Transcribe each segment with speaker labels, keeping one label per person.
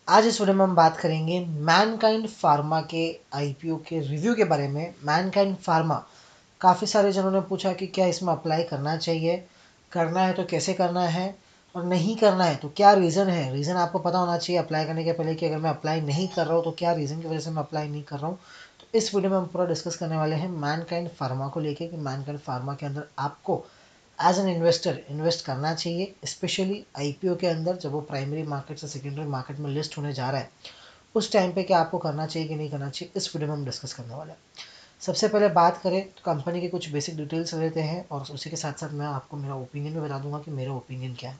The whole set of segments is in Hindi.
Speaker 1: आज इस वीडियो में हम बात करेंगे मैनकाइंड फार्मा के आईपीओ के रिव्यू के बारे में। मैनकाइंड फार्मा, काफ़ी सारे जनों ने पूछा कि क्या इसमें अप्लाई करना चाहिए, करना है तो कैसे करना है, और नहीं करना है तो क्या रीज़न है। रीज़न आपको पता होना चाहिए अप्लाई करने के पहले कि अगर मैं अप्लाई नहीं कर रहा हूँ तो क्या रीज़न की वजह से मैं अप्लाई नहीं कर रहा हूँ। तो इस वीडियो में हम पूरा डिस्कस करने वाले हैं मैनकाइंड फार्मा को लेके कि मैनकाइंड फार्मा के अंदर आपको एज एन इन्वेस्टर इन्वेस्ट करना चाहिए, स्पेशली आईपीओ के अंदर जब वो प्राइमरी मार्केट से सेकेंडरी मार्केट में लिस्ट होने जा रहा है उस टाइम पे क्या आपको करना चाहिए कि नहीं करना चाहिए, इस वीडियो में हम डिस्कस करने वाले हैं। सबसे पहले बात करें तो कंपनी के कुछ बेसिक डिटेल्स लेते हैं और उसी के साथ साथ मैं आपको मेरा ओपिनियन भी बता दूंगा कि मेरा ओपिनियन क्या है।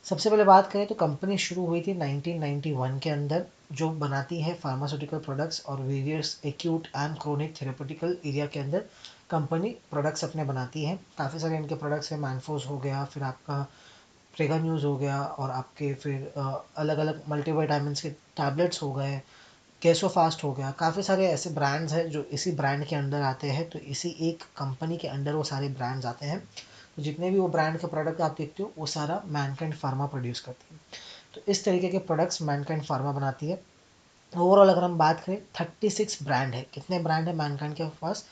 Speaker 1: सबसे पहले बात करें तो कंपनी शुरू हुई थी 1991 के अंदर, जो बनाती है फार्मास्यूटिकल प्रोडक्ट्स और various acute and chronic therapeutical area के अंदर कंपनी प्रोडक्ट्स अपने बनाती है। काफ़ी सारे इनके प्रोडक्ट्स हैं, मैनफोर्स हो गया, फिर आपका प्रेगा न्यूज़ हो गया, और आपके फिर अलग अलग मल्टीविटामिन्स के टैबलेट्स हो गए, कैसो फास्ट हो गया। काफ़ी सारे ऐसे ब्रांड्स हैं जो इसी ब्रांड के अंडर आते हैं, तो इसी एक कंपनी के अंडर वो सारे ब्रांड्स आते हैं। तो जितने भी वो ब्रांड के प्रोडक्ट आप देखते हो वो सारा मैनकाइंड फार्मा प्रोड्यूस करती है। तो इस तरीके के प्रोडक्ट्स मैनकाइंड फार्मा बनाती है। ओवरऑल अगर हम बात करें 36 ब्रांड है। कितने ब्रांड है मैनकाइंड के पास?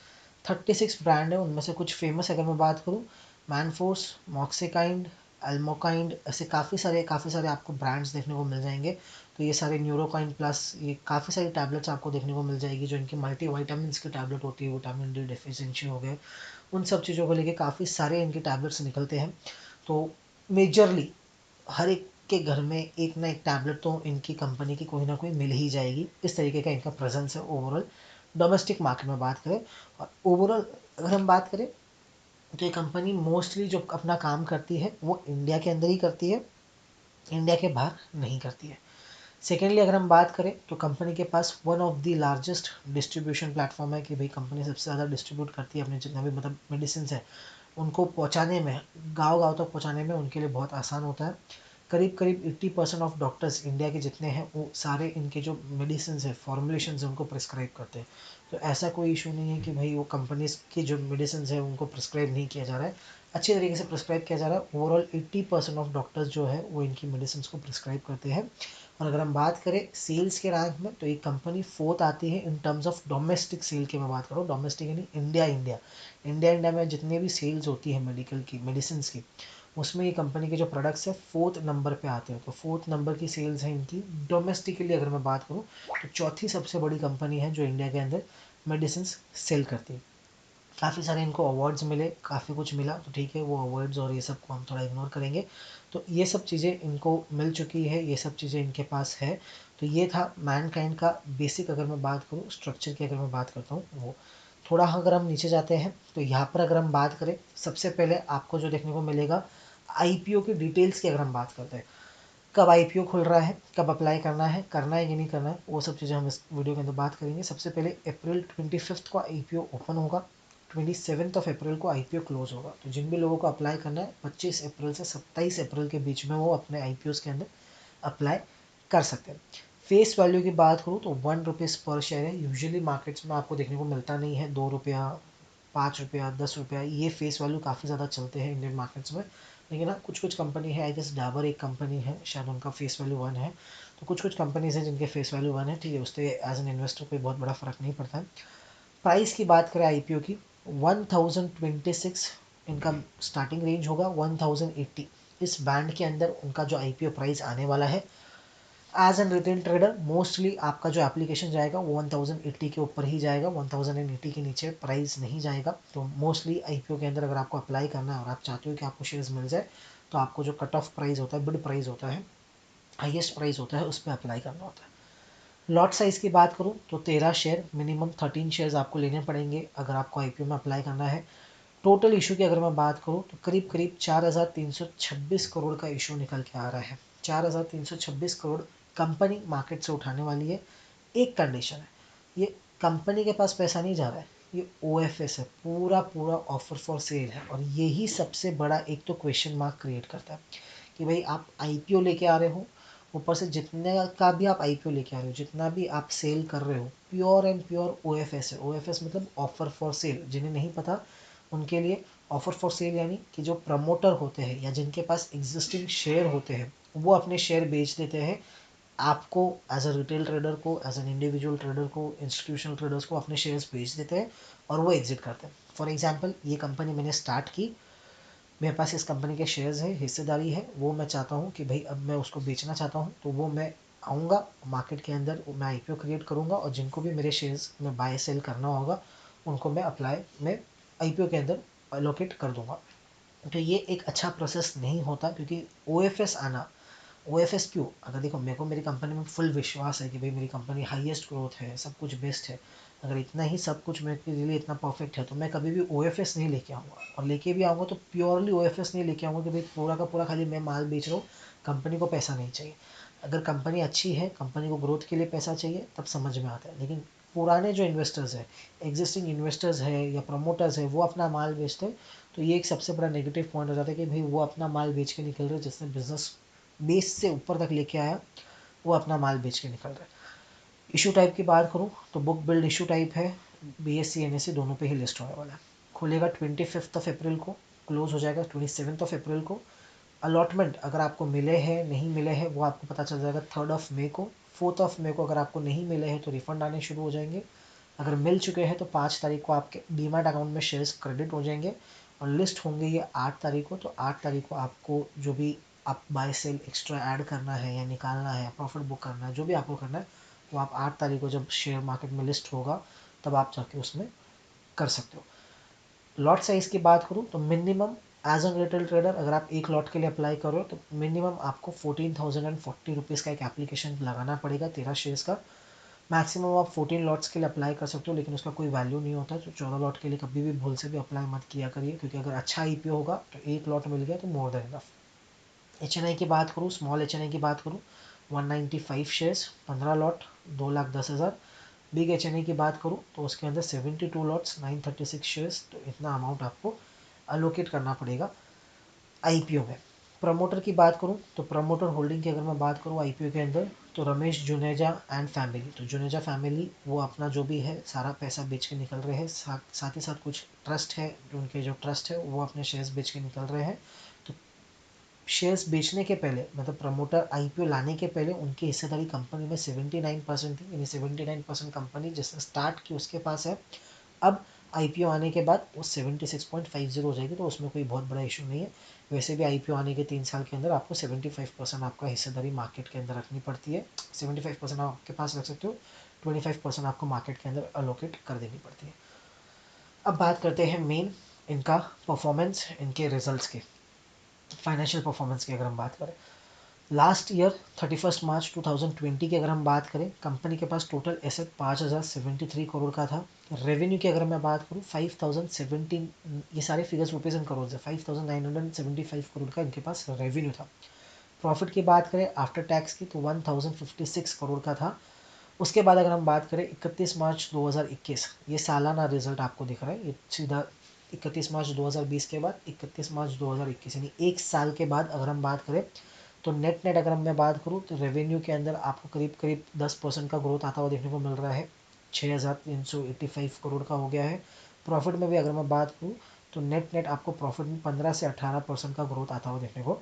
Speaker 1: 36 ब्रांड है। उनमें से कुछ फेमस अगर मैं बात करूँ, मैनफोर्स, मॉक्सिकाइंड, एल्मोकाइंड, ऐसे काफ़ी सारे आपको ब्रांड्स देखने को मिल जाएंगे। तो ये सारे न्यूरोकाइंड प्लस ये काफ़ी सारी टैबलेट्स आपको देखने को मिल जाएगी, जो इनकी मल्टी वाइटामिन की टैबलेट होती है, विटामिन डी डिफिशियंसी हो गए, उन सब चीज़ों को लेके काफ़ी सारे इनके टैबलेट्स निकलते हैं। तो मेजरली हर एक के घर में एक ना एक टैबलेट तो इनकी कंपनी की कोई ना कोई मिल ही जाएगी। इस तरीके का इनका प्रेजेंस है ओवरऑल डोमेस्टिक मार्केट में बात करें। और ओवरऑल अगर हम बात करें तो ये कंपनी मोस्टली जो अपना काम करती है वो इंडिया के अंदर ही करती है, इंडिया के बाहर नहीं करती है। सेकेंडली अगर हम बात करें तो कंपनी के पास one of the largest distribution platform है, कि भाई कंपनी सबसे ज़्यादा डिस्ट्रीब्यूट करती है अपने जितने भी मतलब मेडिसिन है उनको पहुंचाने में, गांव गांव तक पहुंचाने में उनके लिए बहुत आसान होता है। करीब करीब 80% ऑफ डॉक्टर्स इंडिया के जितने हैं वो सारे इनके जो मेडिसिन है, फॉर्मुलेशन है, उनको प्रिस्क्राइब करते हैं। तो ऐसा कोई इशू नहीं है कि भाई वो कंपनीज की जो मेडिसिन है उनको प्रिस्क्राइब नहीं किया जा रहा है, अच्छे तरीके से प्रिस्क्राइब किया जा रहा है। ओवरऑल 80% ऑफ डॉक्टर्स जो है वो इनकी मेडिसिन को प्रिस्क्राइब करते हैं। और अगर हम बात करें सेल्स के रैंक में तो ये कंपनी फोर्थ आती है in terms of domestic sale की मैं बात करूँ। डोमेस्टिक यानी इंडिया इंडिया इंडिया इंडिया में जितने भी सेल्स होती है मेडिकल की मेडिसिन की, उसमें ये कंपनी के जो प्रोडक्ट्स है फोर्थ नंबर पे आते हैं। तो फोर्थ नंबर की सेल्स है इनकी डोमेस्टिकली अगर मैं बात करूँ तो चौथी सबसे बड़ी कंपनी है जो इंडिया के अंदर मेडिसिन सेल करती है। काफ़ी सारे इनको अवार्ड्स मिले, काफ़ी कुछ मिला, तो ठीक है वो अवार्ड्स और ये सब को हम थोड़ा इग्नोर करेंगे। तो ये सब चीज़ें इनको मिल चुकी है, ये सब चीज़ें इनके पास है। तो ये था मैनकाइंड का बेसिक। अगर मैं बात करूँ स्ट्रक्चर की, अगर मैं बात करता हूँ वो थोड़ा, अगर हम नीचे जाते हैं तो यहाँ पर अगर हम बात करें सबसे पहले आपको जो देखने को मिलेगा आईपीओ की डिटेल्स की। अगर हम बात करते हैं कब आईपीओ खुल रहा है, कब अप्लाई करना है कि नहीं करना है, वो सब चीज़ें हम इस वीडियो के अंदर बात करेंगे। सबसे पहले अप्रैल 25 को आईपीओ ओपन होगा, 27 अप्रैल को आईपीओ क्लोज होगा। तो जिन भी लोगों को अप्लाई करना है 25 अप्रैल से 27 अप्रैल के बीच में वो अपने आईपीओ के अंदर अप्लाई कर सकते हैं। फेस वैल्यू की बात करूँ तो ₹1 पर शेयर है। यूजुअली मार्केट्स में आपको देखने को मिलता नहीं है, ₹2, ₹5, ₹10, ये फेस वैल्यू काफ़ी ज़्यादा चलते हैं इंडियन मार्केट्स में। लेकिन हाँ कुछ कुछ कंपनी है, आई गेस डाबर एक कंपनी है शायद, उनका फेस वैल्यू 1 है। तो कुछ कुछ कंपनीज हैं जिनके फेस वैल्यू 1 है, ठीक है, उससे एज एन इन्वेस्टर कोई बहुत बड़ा फर्क नहीं पड़ता है। प्राइस की बात करें आईपीओ की 1026 इनका स्टार्टिंग रेंज होगा, 1080 इस बैंड के अंदर उनका जो आईपीओ प्राइस आने वाला है। As an retail trader mostly आपका जो एप्लीकेशन जाएगा वो 1080 के ऊपर ही जाएगा, 1080 के नीचे प्राइस नहीं जाएगा। तो मोस्टली आईपीओ के अंदर अगर आपको अप्लाई करना है और आप चाहते हो कि आपको शेयर्स मिल जाए तो आपको जो कट ऑफ प्राइस होता है, बिड प्राइस होता है, हाईएस्ट प्राइस होता है, उस पर अप्लाई करना होता है। लॉट साइज़ की बात करूँ तो 13 शेयर, मिनिमम 13 शेयर्स आपको लेने पड़ेंगे अगर आपको आईपीओ में अप्लाई करना है। टोटल इशू की अगर मैं बात करूँ तो करीब करीब 4,326 करोड़ का इशू निकल के आ रहा है। 4,326 करोड़ कंपनी मार्केट से उठाने वाली है। एक कंडीशन है, ये कंपनी के पास पैसा नहीं जा रहा है, ये ओएफएस है, पूरा पूरा ऑफर फॉर सेल है। और यही सबसे बड़ा एक तो क्वेश्चन मार्क क्रिएट करता है कि भाई आप आईपीओ लेके आ रहे हो, ऊपर से जितने का भी आप आईपीओ लेके आ रहे हो, जितना भी आप सेल कर रहे हो, प्योर एंड प्योर ओएफएस है। ओएफएस मतलब ऑफर फॉर सेल। जिन्हें नहीं पता उनके लिए, ऑफर फॉर सेल यानी कि जो प्रमोटर होते हैं या जिनके पास एग्जिस्टिंग शेयर होते हैं वो अपने शेयर बेच देते हैं आपको एज अ रिटेल ट्रेडर को, एज एन इंडिविजुअल ट्रेडर को, इंस्टीट्यूशनल ट्रेडर्स को अपने शेयर्स बेच देते हैं और वो एग्जिट करते हैं। फॉर एग्जांपल ये कंपनी मैंने स्टार्ट की, मेरे पास इस कंपनी के शेयर्स है, हिस्सेदारी है, वो मैं चाहता हूँ कि भाई अब मैं उसको बेचना चाहता हूँ, तो वो मैं आऊँगा मार्केट के अंदर, मैं आईपीओ क्रिएट करूँगा और जिनको भी मेरे शेयर्स में बाय सेल करना होगा उनको मैं अप्लाई में आईपीओ के अंदर अलोकेट कर दूंगा। तो ये एक अच्छा प्रोसेस नहीं होता, क्योंकि ओएफएस आना, ओएफएस क्यों, अगर देखो मेरे को मेरी कंपनी में फुल विश्वास है कि भाई मेरी कंपनी हाईएस्ट ग्रोथ है, सब कुछ बेस्ट है, अगर इतना ही सब कुछ मेरे लिए इतना परफेक्ट है तो मैं कभी भी ओएफएस नहीं लेके आऊँगा, और लेके भी आऊँगा तो प्योरली ओएफएस नहीं लेके आऊँगा कि भाई पूरा का पूरा खाली मैं माल बेच रहा हूँ, कंपनी को पैसा नहीं चाहिए। अगर कंपनी अच्छी है, कंपनी को ग्रोथ के लिए पैसा चाहिए, तब समझ में आता है। लेकिन पुराने जो इन्वेस्टर्स है, एग्जिस्टिंग इन्वेस्टर्स है या प्रमोटर्स है, वो अपना माल बेचते हैं, तो ये एक सबसे बड़ा नेगेटिव पॉइंट हो जाता है कि भाई वो अपना माल बेच के निकल रहे हैं, जिसने बिजनेस बेस से ऊपर तक लेके आया, वो अपना माल बेच के निकल रहा है। इशू टाइप की बात करूँ तो बुक बिल्ड इशू टाइप है, बीएससी एनएससी दोनों पे ही लिस्ट होने वाला है। खुलेगा 25 अप्रैल को, क्लोज हो जाएगा 27 अप्रैल को। अलॉटमेंट अगर आपको मिले हैं नहीं मिले हैं वो आपको पता चल जाएगा 3 मई को। 4 मई को अगर आपको नहीं मिले हैं तो रिफंड आने शुरू हो जाएंगे। अगर मिल चुके हैं तो 5 तारीख को आपके डीमैट अकाउंट में शेयर्स क्रेडिट हो जाएंगे और लिस्ट होंगे ये 8 तारीख को। तो 8 तारीख को आपको जो भी आप बाय सेल एक्स्ट्रा ऐड करना है या निकालना है, प्रॉफिट बुक करना है, जो भी आपको करना है, वो आप 8 तारीख को जब शेयर मार्केट में लिस्ट होगा तब आप जाके उसमें कर सकते हो। लॉट साइज की बात करूँ तो minimum as an retail trader अगर आप एक लॉट के लिए अप्लाई करो तो मिनिमम आपको 14,040 रुपीज़ का एक एप्लीकेशन लगाना पड़ेगा 13 शेयर्स का। मैक्सिमम आप 14 लॉट्स के लिए अप्लाई कर सकते हो, लेकिन उसका कोई वैल्यू नहीं होता। तो 14 लॉट के लिए कभी भी भूल से भी अप्लाई मत किया करिए, क्योंकि अगर अच्छा आईपीओ होगा तो एक लॉट मिल गया तो मोर देन इनफ। एच की बात करूँ, स्मॉल एच की बात करूँ, 195 शेयर्स, 15 लॉट, 2,10,000। बिग एच की बात करूँ तो उसके अंदर 72 लॉट्स, 936 शेयर्स, तो इतना अमाउंट आपको अलोकेट करना पड़ेगा आईपीओ में। प्रमोटर की बात करूँ तो प्रमोटर होल्डिंग की अगर मैं बात करूँ आईपीओ के अंदर, तो रमेश जुनेजा एंड फैमिली, तो जुनेजा फैमिली वो अपना जो भी है सारा पैसा बेच के निकल रहे हैं। साथ ही साथ कुछ ट्रस्ट है, उनके जो ट्रस्ट है वो अपने शेयर्स बेच के निकल रहे हैं। तो शेयर्स बेचने के पहले, मतलब प्रमोटर आईपीओ लाने के पहले उनकी हिस्सेदारी कंपनी में 79% थी, यानी 79% कंपनी जिसने स्टार्ट की उसके पास है। अब आईपीओ आने के बाद वो 76.50 हो जाएगी, तो उसमें कोई बहुत बड़ा इशू नहीं है। वैसे भी आईपीओ आने के 3 साल के अंदर आपको 75% आपका हिस्सेदारी मार्केट के अंदर रखनी पड़ती है। 75% आप आपके पास रख सकते हो, 25% आपको मार्केट के अंदर अलोकेट कर देनी पड़ती है। अब बात करते हैं मेन इनका परफॉर्मेंस, इनके रिजल्ट्स के, फाइनेंशियल परफॉर्मेंस की अगर हम बात करें। लास्ट ईयर 31 मार्च 2020 की अगर हम बात करें, कंपनी के पास टोटल एसेट 5,073 करोड़ का था। रेवेन्यू की अगर मैं बात करूँ 5,017, ये सारे फिगर्स रुपीज़ एंड करोड़ है, 5,975 करोड़ का इनके पास रेवेन्यू था। प्रॉफिट की बात करें आफ्टर टैक्स की तो 1,056 करोड़ का था। उसके बाद अगर हम बात करें 31 मार्च 2021, ये सालाना रिजल्ट आपको दिख रहा है, ये सीधा 31 मार्च 2020 के बाद 31 मार्च 2021, यानी एक साल के बाद अगर हम बात करें तो नेट नेट अगर मैं बात करूँ तो रेवेन्यू के अंदर आपको करीब करीब 10% का ग्रोथ आता हुआ देखने को मिल रहा है, 6,385 करोड़ का हो गया है। प्रॉफिट में भी अगर मैं बात करूँ तो नेट नेट आपको प्रॉफिट में 15 से 18% का ग्रोथ आता हुआ देखने को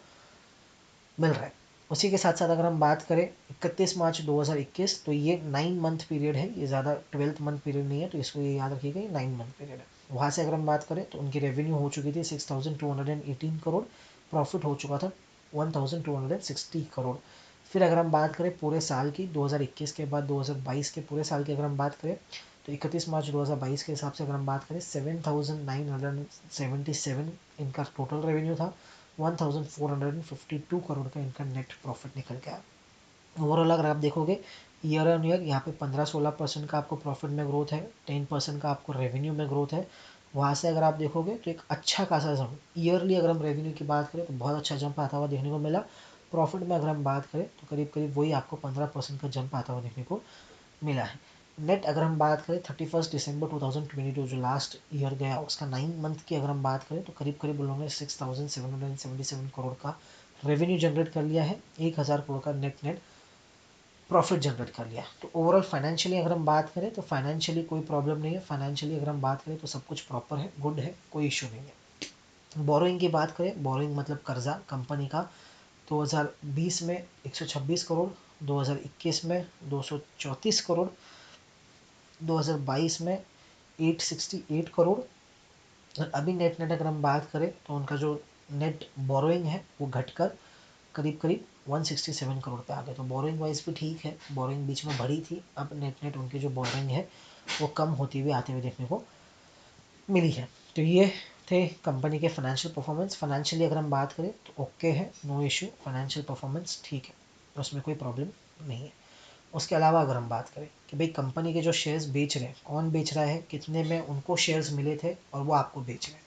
Speaker 1: मिल रहा है। उसी के साथ साथ अगर हम बात करें 31 मार्च 2021, तो ये 9 मंथ पीरियड है, ये ज़्यादा 12th मंथ पीरियड नहीं है, तो इसको ये याद रखिएगा, ये 9 मंथ पीरियड है। वहाँ से अगर हम बात करें तो उनकी रेवेन्यू हो चुकी थी 6,218 करोड़, प्रॉफिट हो चुका था 1,260 करोड़। फिर अगर हम बात करें पूरे साल की, 2021 के बाद 2022 के पूरे साल की अगर हम बात करें तो 31 मार्च 2022 के हिसाब से अगर हम बात करें 7,977 इनका टोटल रेवेन्यू था, 1,452 करोड़ का इनका नेट प्रॉफिट निकल के आया। ओवरऑल अगर आप देखोगे ईयर ऑन ईयर यहाँ पे 15-16% का आपको प्रॉफिट में ग्रोथ है, 10% का आपको रेवेन्यू में ग्रोथ है। वहाँ से अगर आप देखोगे तो एक अच्छा खासा जंप, ईयरली अगर हम रेवेन्यू की बात करें तो बहुत अच्छा जंप आता हुआ देखने को मिला। प्रॉफिट में अगर हम बात करें तो करीब करीब वही आपको 15% का जंप आता हुआ देखने को मिला है। नेट अगर हम बात करें 31 दिसंबर 2022 जो लास्ट ईयर गया उसका 9 मंथ की अगर हम बात करें तो करीब करीब उन्होंने 6,777 करोड़ का रेवेन्यू जनरेट कर लिया है, 1,000 करोड़ का नेट नेट प्रॉफिट जनरेट कर लिया। तो ओवरऑल फाइनेंशियली अगर हम बात करें तो फाइनेंशियली कोई प्रॉब्लम नहीं है, फाइनेंशियली अगर हम बात करें तो सब कुछ प्रॉपर है, गुड है, कोई इशू नहीं है। बोरोइंग की बात करें, बोरोइंग मतलब कर्जा कंपनी का 2020 में 126 करोड़, 2021 में 234 करोड़, 2022 में 868 करोड़। और अभी नेट नेट अगर हम बात करें तो उनका जो नेट बोरोइंग है वो घटकर करीब करीब 167 करोड़ पे आ गए। तो बोरोइंग वाइज भी ठीक है, बोरोइंग बीच में बढ़ी थी, अब नेट नेट उनकी जो बोरोइंग है वो कम होती हुई आते हुए देखने को मिली है। तो ये थे कंपनी के फाइनेंशियल परफॉर्मेंस। फाइनेंशियली अगर हम बात करें तो ओके है, नो इशू, फाइनेंशियल परफॉर्मेंस ठीक है, उसमें कोई प्रॉब्लम नहीं है। उसके अलावा अगर हम बात करें कि भाई कंपनी के जो शेयर्स बेच रहे हैं, कौन बेच रहा है, कितने में उनको शेयर्स मिले थे और वो आपको बेच रहे हैं।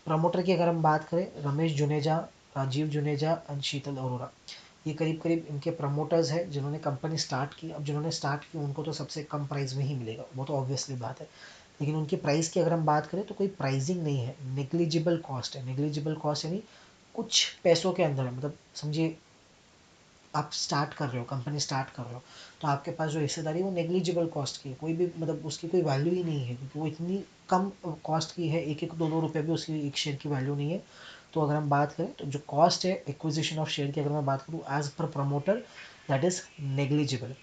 Speaker 1: प्रमोटर की अगर हम बात करें, रमेश जुनेजा, राजीव जुनेजा एंड शीतल अरोरा, ये करीब करीब इनके प्रमोटर्स हैं जिन्होंने कंपनी स्टार्ट की। अब जिन्होंने स्टार्ट की उनको तो सबसे कम प्राइस में ही मिलेगा, वो तो ऑब्वियसली बात है, लेकिन उनकी प्राइस की अगर हम बात करें तो कोई प्राइसिंग नहीं है, नेग्लिजिबल कॉस्ट है। नेग्लिजिबल कॉस्ट यानी कुछ पैसों के अंदर है, मतलब समझिए आप स्टार्ट कर रहे हो, कंपनी स्टार्ट कर रहे हो, तो आपके पास जो हिस्सेदारी है वो नेग्लिजिबल कॉस्ट की है, कोई भी मतलब उसकी कोई वैल्यू ही नहीं है, क्योंकि वो इतनी कम कॉस्ट की है, एक एक दो दो रुपये भी उसकी एक शेयर की वैल्यू नहीं है। तो अगर हम बात करें तो जो कॉस्ट है एक्विजिशन ऑफ शेयर की अगर मैं बात करूँ as per promoter, that is negligible.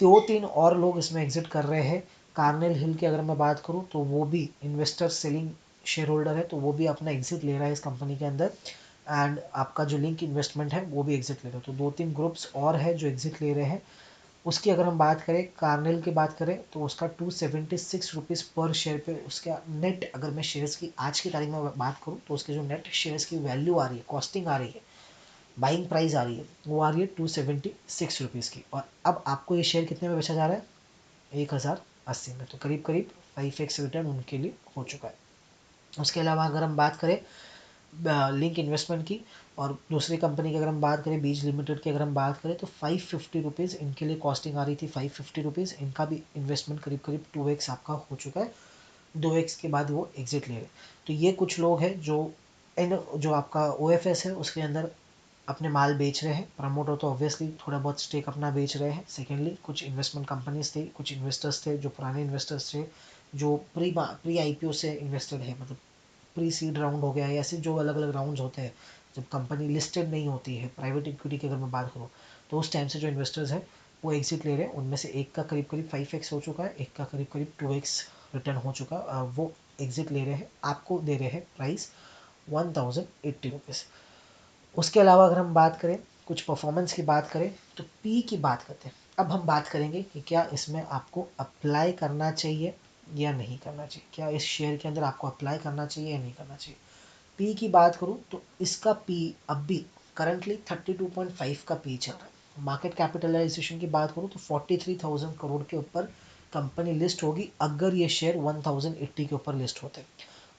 Speaker 1: दो तीन और लोग इसमें एग्जिट कर रहे हैं। कार्नेल हिल की अगर मैं बात करूं तो वो भी इन्वेस्टर सेलिंग शेयर होल्डर है, तो वो भी अपना एग्जिट ले रहा है इस कंपनी के अंदर। एंड आपका जो लिंक इन्वेस्टमेंट है वो भी एग्जिट ले रहा है, तो दो तीन ग्रुप्स और है जो एग्जिट ले रहे हैं। उसकी अगर हम बात करें, कार्नेल की बात करें तो उसका 276 रुपीज़ पर शेयर पे उसका नेट, अगर मैं शेयर्स की आज की तारीख में बात करूँ तो उसके जो नेट शेयर्स की वैल्यू आ रही है, कॉस्टिंग आ रही है, बाइंग प्राइस आ रही है, वो आ रही है 276 रुपीज़ की। और अब आपको ये शेयर कितने में बेचा जा रहा है, 1080 में, तो करीब करीब 5x रिटर्न उनके लिए हो चुका है। उसके अलावा अगर हम बात करें लिंक इन्वेस्टमेंट की और दूसरी कंपनी की अगर हम बात करें बीज लिमिटेड की अगर हम बात करें तो 550 रुपीज़ इनके लिए कॉस्टिंग आ रही थी, 550 रुपीज़। इनका भी इन्वेस्टमेंट करीब करीब 2x आपका हो चुका है, 2x के बाद वो एग्जिट ले रहे हैं। तो ये कुछ लोग हैं जो इन जो आपका ओ है उसके अंदर अपने माल बेच रहे हैं। प्रमोटर तो ऑब्वियसली थोड़ा बहुत स्टेक अपना बेच रहे हैं। सेकेंडली कुछ इन्वेस्टमेंट कंपनीज थे, कुछ इन्वेस्टर्स थे जो पुराने इन्वेस्टर्स थे, जो प्री आईपीओ से इन्वेस्टेड है, मतलब प्री सीड राउंड हो गया है, ऐसे जो अलग अलग राउंड्स होते हैं जब कंपनी लिस्टेड नहीं होती है, प्राइवेट इक्विटी की अगर मैं बात करूँ, तो उस टाइम से जो इन्वेस्टर्स हैं वो एग्जिट ले रहे हैं। उनमें से एक का करीब करीब 5x हो चुका है, एक का करीब करीब 2x रिटर्न हो चुका है। वो एग्जिट ले रहे हैं, आपको दे रहे हैं प्राइस 1080 रुपीज़। उसके अलावा अगर हम बात करें, कुछ परफॉर्मेंस की बात करें, तो पी की बात करते हैं। अब हम बात करेंगे कि क्या इसमें आपको अप्लाई करना चाहिए या नहीं करना चाहिए, क्या इस शेयर के अंदर आपको अप्लाई करना चाहिए या नहीं करना चाहिए। पी की बात करूं तो इसका पी अब भी करंटली 32.5 का पी चल रहा है। मार्केट कैपिटलाइजेशन की बात करूं तो 43,000 करोड़ के ऊपर कंपनी लिस्ट होगी अगर ये शेयर 1080 के ऊपर लिस्ट होते हैं।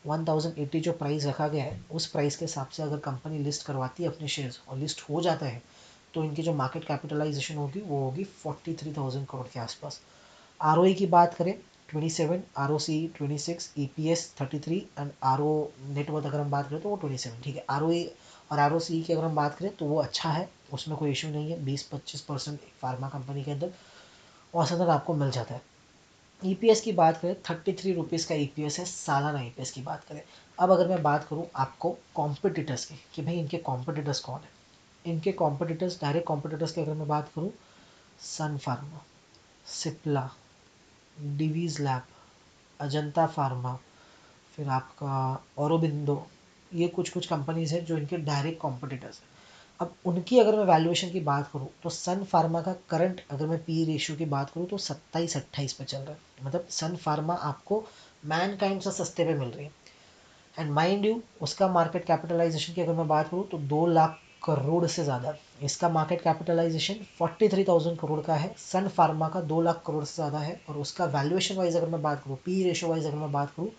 Speaker 1: 1080 जो प्राइस रखा गया है उस प्राइस के हिसाब से अगर कंपनी लिस्ट करवाती है अपने शेयर्स और लिस्ट हो जाता है, तो इनकी जो मार्केट कैपिटलाइजेशन होगी वो होगी 43,000 करोड़ के आसपास। आर की बात करें 27, R O C 26, E P S 33 and R O net worth अगर हम बात करें तो वो 27, ठीक है। आर ओ और आर ओ सी की अगर हम बात करें तो वो अच्छा है, उसमें कोई इशू नहीं है। 20-25% फार्मा कंपनी के अंदर औसतन आपको मिल जाता है। ईपीएस की बात करें 33 रुपीज़ का ईपीएस है, सालाना ईपीएस की बात करें। अब अगर मैं बात करूं आपको कॉम्पिटिटर्स की कि भाई इनके कॉम्पिटिटर्स कौन है, इनके कॉम्पिटिटर्स, डायरेक्ट कॉम्पिटिटर्स की अगर मैं बात करूं, Sun Pharma, Cipla, Divi's lab, Ajanta pharma, फिर आपका औरोबिंदो, ये कुछ कुछ कंपनीज हैं जो इनके डायरेक्ट कॉम्पिटिटर्स हैं। अब उनकी अगर मैं वैल्यूएशन की बात करूं तो सन फार्मा का करंट अगर मैं पी रेशियो की बात करूं तो 27-28 पे चल रहा है, मतलब सन फार्मा आपको मैन काइंड से सस्ते पे मिल रही है। एंड माइंड यू उसका मार्केट कैपिटलाइजेशन की अगर मैं बात करूँ तो 2 लाख करोड़ से ज़्यादा इसका मार्केट कैपिटलाइजेशन 43,000 करोड़ का है। सन फार्मा का 2 लाख करोड़ से ज़्यादा है और उसका वैल्यूएशन वाइज अगर मैं बात करूँ, पी रेशो वाइज अगर मैं बात करूँ,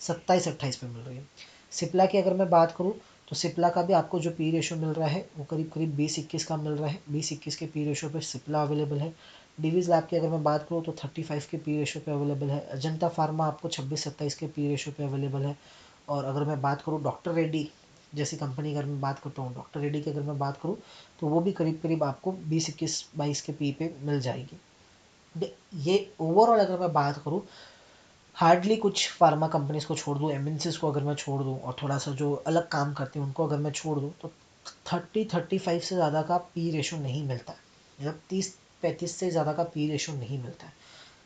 Speaker 1: 27-28 पे मिल रही है। सिप्ला की अगर मैं बात करूँ तो सिप्ला का भी आपको जो पी रेशो मिल रहा है वो करीब करीब 20-21 का मिल रहा है, 20-21 के पी रेशो पे सिप्ला अवेलेबल है। डिवीज लैब की अगर मैं बात करूँ तो 35 के पी रेशो पे अवेलेबल है। अजंता फार्मा आपको 26-27 के पी रेशो पे अवेलेबल है। और अगर मैं बात करूँ डॉक्टर रेड्डी जैसी कंपनी की अगर मैं बात करता हूँ, डॉक्टर रेड्डी की अगर मैं बात करूँ तो वो भी करीब करीब आपको 20-21-22 के पी पे मिल जाएगी। ये ओवरऑल अगर मैं बात करूँ, हार्डली कुछ फार्मा कंपनीज को छोड़ दूँ, एमएनसीज को अगर मैं छोड़ दूँ और थोड़ा सा जो अलग काम करते हैं उनको अगर मैं छोड़ दूँ, तो 30-35 से ज़्यादा का पी रेशो नहीं मिलता है, मतलब 30-35 से ज़्यादा का पी रेशो नहीं मिलता है।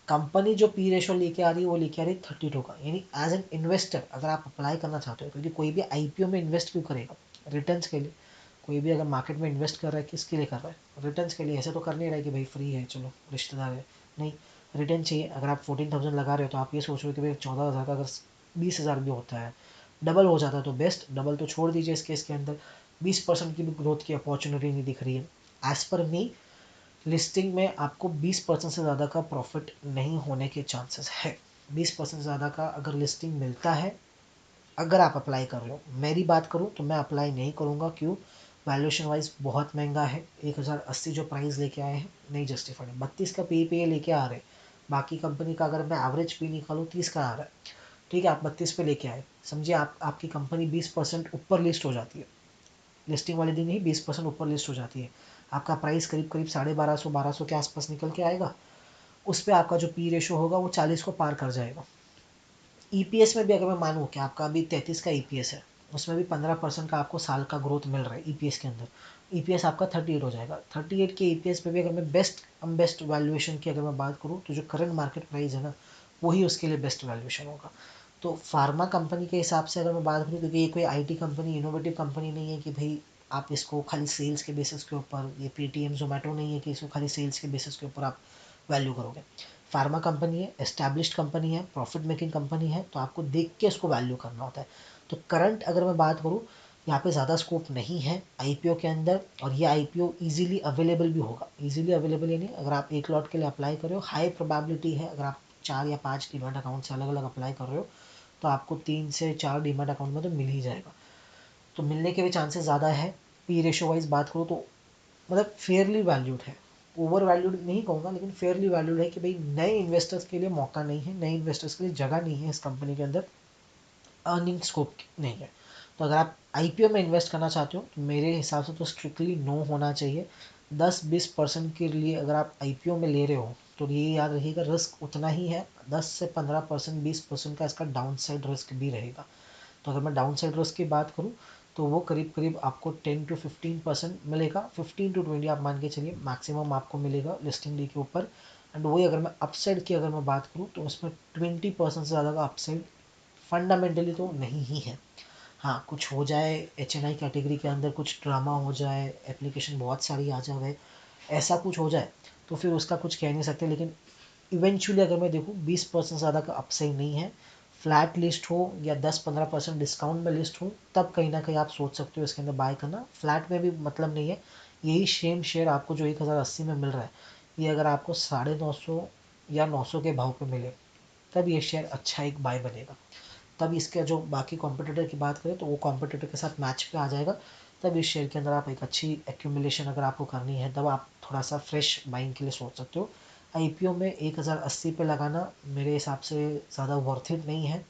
Speaker 1: कंपनी जो पी रेशो लेके आ रही है वो लेके आ रही है 32 का, यानी एज एन इन्वेस्टर अगर आप अप्लाई करना चाहते हो, क्योंकि कोई भी आईपीओ में इन्वेस्ट क्यों करेगा, रिटर्न्स के लिए। कोई भी अगर मार्केट में इन्वेस्ट कर रहा है किसके लिए कर रहा है, रिटर्न्स के लिए। ऐसे तो कर नहीं रहा है कि भाई फ्री है चलो रिश्तेदार है, नहीं, रिटर्न चाहिए। अगर आप 14,000 लगा रहे हो तो आप ये सोच रहे हो कि भाई 14,000 का अगर 20,000 भी होता है, डबल हो जाता है तो बेस्ट, डबल तो छोड़ दीजिए। इस केस के अंदर 20% की भी ग्रोथ की अपॉर्चुनिटी नहीं दिख रही है एज पर मी। लिस्टिंग में आपको 20% से ज़्यादा का प्रॉफिट नहीं होने के चांसेस है। 20% से ज़्यादा का अगर लिस्टिंग मिलता है, अगर आप अप्लाई कर रहे हो, मेरी बात करूँ तो मैं अप्लाई नहीं करूँगा। क्यों? वैल्यूएशन वाइज बहुत महंगा है। 1080 जो प्राइस लेके आए हैं नहीं जस्टिफाइड है। 32 का पी लेके आ रहे हैं, बाकी कंपनी का अगर मैं एवरेज पी निकालूँ 30 का आ रहा है, ठीक है, आप 32 पे लेके आए, समझिए आप आपकी कंपनी 20% ऊपर लिस्ट हो जाती है, लिस्टिंग वाले दिन ही 20% ऊपर लिस्ट हो जाती है, आपका प्राइस करीब करीब 1250 के आसपास निकल के आएगा। उस पर आपका जो पी रेशो होगा वो 40 को पार कर जाएगा। ईपीएस में भी अगर मैं मानूँ कि आपका अभी 33 का ईपीएस है, उसमें भी 15% का आपको साल का ग्रोथ मिल रहा है ईपीएस के अंदर, ईपीएस आपका 38 हो जाएगा। 38 के ईपीएस पे भी अगर मैं बेस्ट वैल्यूएशन की अगर मैं बात करूँ तो जो करंट मार्केट प्राइस है ना, वही उसके लिए बेस्ट वैल्यूएशन होगा। तो फार्मा कंपनी के हिसाब से अगर मैं बात करूँ, क्योंकि ये कोई आईटी कंपनी, इनोवेटिव कंपनी नहीं है कि भाई आप इसको खाली सेल्स के बेसिस के ऊपर, ये पेटीएम जोमेटो नहीं है कि इसको खाली सेल्स के बेसिस के ऊपर आप वैल्यू करोगे। फार्मा कंपनी है, एस्टैब्लिश्ड कंपनी है, प्रॉफिट मेकिंग कंपनी है, तो आपको देख के उसको वैल्यू करना होता है। तो करंट अगर मैं बात करूँ, यहाँ पे ज़्यादा स्कोप नहीं है आईपीओ के अंदर, और ये आईपीओ इजीली अवेलेबल भी होगा। इजीली अवेलेबल यानी अगर आप एक लॉट के लिए अप्लाई कर रहे हो, हाई प्रोबेबिलिटी है अगर आप 4 या 5 डीमैट अकाउंट से अलग अलग अप्लाई कर रहे हो तो आपको 3 से 4 डीमैट अकाउंट में तो मिल ही जाएगा। तो मिलने के भी चांसेस ज़्यादा है। पी रेशो वाइज बात करूँ तो मतलब फेयरली वैल्यूड है, ओवर वैल्यूड नहीं कहूँगा, लेकिन फेयरली वैल्यूड है कि भाई नए इन्वेस्टर्स के लिए मौका नहीं है, नए इन्वेस्टर्स के लिए जगह नहीं है इस कंपनी के अंदर, अर्निंग स्कोप नहीं है। तो अगर आप आईपीओ में इन्वेस्ट करना चाहते हो तो मेरे हिसाब से तो स्ट्रिक्टली नो होना चाहिए। 10-20% के लिए अगर आप आईपीओ में ले रहे हो तो ये याद रखिएगा रिस्क उतना ही है, 10 से 15%, 20% का इसका डाउन साइड रिस्क भी रहेगा। तो अगर मैं डाउन साइड रिस्क की बात करूँ तो वो करीब करीब आपको 10-15% मिलेगा, 15-20 आप मान के चलिए मैक्सिमम आपको मिलेगा लिस्टिंग डे के ऊपर। एंड वही अगर मैं अपसाइड की अगर मैं बात करूँ तो उसमें 20% से ज़्यादा का अपसाइड फंडामेंटली तो नहीं ही है। हाँ, कुछ हो जाए एच एन आई कैटेगरी के अंदर, कुछ ड्रामा हो जाए, एप्लीकेशन बहुत सारी आ जाए, ऐसा कुछ हो जाए तो फिर उसका कुछ कह नहीं सकते। लेकिन इवेंचुअली अगर मैं देखूँ 20% ज़्यादा का अपसाइड नहीं है। फ्लैट लिस्ट हो या 10-15% डिस्काउंट में लिस्ट हो तब कहीं ना कहीं आप सोच सकते हो इसके अंदर बाय करना। फ्लैट में भी मतलब नहीं है। यही सेम शेयर आपको जो 1080 में मिल रहा है, ये अगर आपको 950 या 900 के भाव पे मिले तब ये शेयर अच्छा एक बाय बनेगा। तब इसके जो बाकी कॉम्पिटिटर की बात करें तो वो कॉम्पिटिटर के साथ मैच पे आ जाएगा। तब इस शेयर के अंदर आप एक अच्छी एक्यूमुलेशन अगर आपको करनी है तब आप थोड़ा सा फ्रेश बाइंग के लिए सोच सकते हो। आईपीओ में 1080 पे लगाना मेरे हिसाब से ज़्यादा वर्थ इट नहीं है।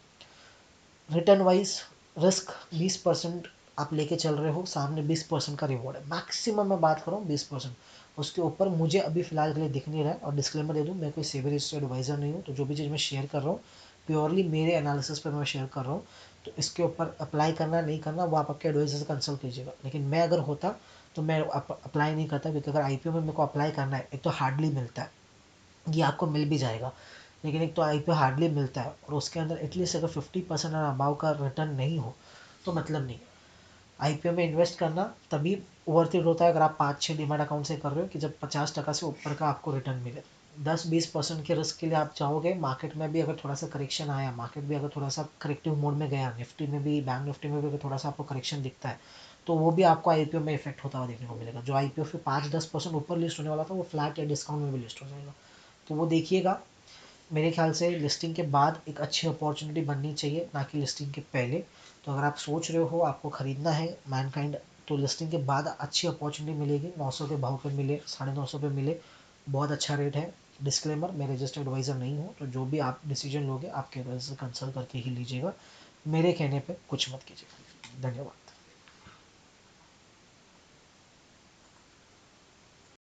Speaker 1: रिटर्न वाइज रिस्क 20% आप लेके चल रहे हो, सामने 20% का रिवॉर्ड है, मैक्सिमम मैं बात कर रहा हूँ 20%। उसके ऊपर मुझे अभी फिलहाल के लिए दिख नहीं रहा है। और डिस्क्लेमर दे दूँ, मैं कोई सेबी रजिस्टर्ड एडवाइजर नहीं हूँ, तो जो भी चीज़ मैं शेयर कर रहा हूँ प्योरली मेरे एनालिसिस पर मैं शेयर कर रहा हूँ। तो इसके ऊपर अप्लाई करना नहीं करना वो आप आपके एडवाइजर से कंसल्ट कीजिएगा। लेकिन मैं अगर होता तो मैं अप्लाई नहीं करता, क्योंकि अगर आईपीओ में मेरे को अप्लाई करना है, एक तो हार्डली मिलता है, ये आपको मिल भी जाएगा, लेकिन एक तो आईपीओ हार्डली मिलता है और उसके अंदर एटलीस्ट अगर 50% और अबाव का रिटर्न नहीं हो तो मतलब नहीं। आईपीओ में इन्वेस्ट करना तभी वर्थ इट होता है अगर आप 5-6 डीमैट अकाउंट से कर रहे हो कि जब 50% से ऊपर का आपको रिटर्न मिले। 10-20% के रिस्क के लिए आप चाहोगे, मार्केट में भी अगर थोड़ा सा करेक्शन आया, मार्केट भी अगर थोड़ा सा करेक्टिव मोड में गया, निफ्टी में भी, बैंक निफ्टी में भी अगर थोड़ा सा आपको करेक्शन दिखता है तो वो भी आपको आईपीओ में इफेक्ट होता हुआ देखने को मिलेगा। जो आईपीओ फिर 5-10% ऊपर लिस्ट होने वाला था वो फ्लैट या डिस्काउंट में भी लिस्ट हो जाएगा। तो वो देखिएगा। मेरे ख्याल से लिस्टिंग के बाद एक अच्छी अपॉर्चुनिटी बननी चाहिए, ना कि लिस्टिंग के पहले। तो अगर आप सोच रहे हो आपको ख़रीदना है मैनकाइंड, तो लिस्टिंग के बाद अच्छी अपॉर्चुनिटी मिलेगी, 900 के भाव पे मिले, 950 पे मिले, बहुत अच्छा रेट है। डिस्क्लेमर, मैं रजिस्टर्ड एडवाइज़र नहीं हूँ, तो जो भी आप डिसीजन लोगे आपके एडवाइजर से कंसल्ट करके ही लीजिएगा, मेरे कहने पे कुछ मत कीजिएगा। धन्यवाद।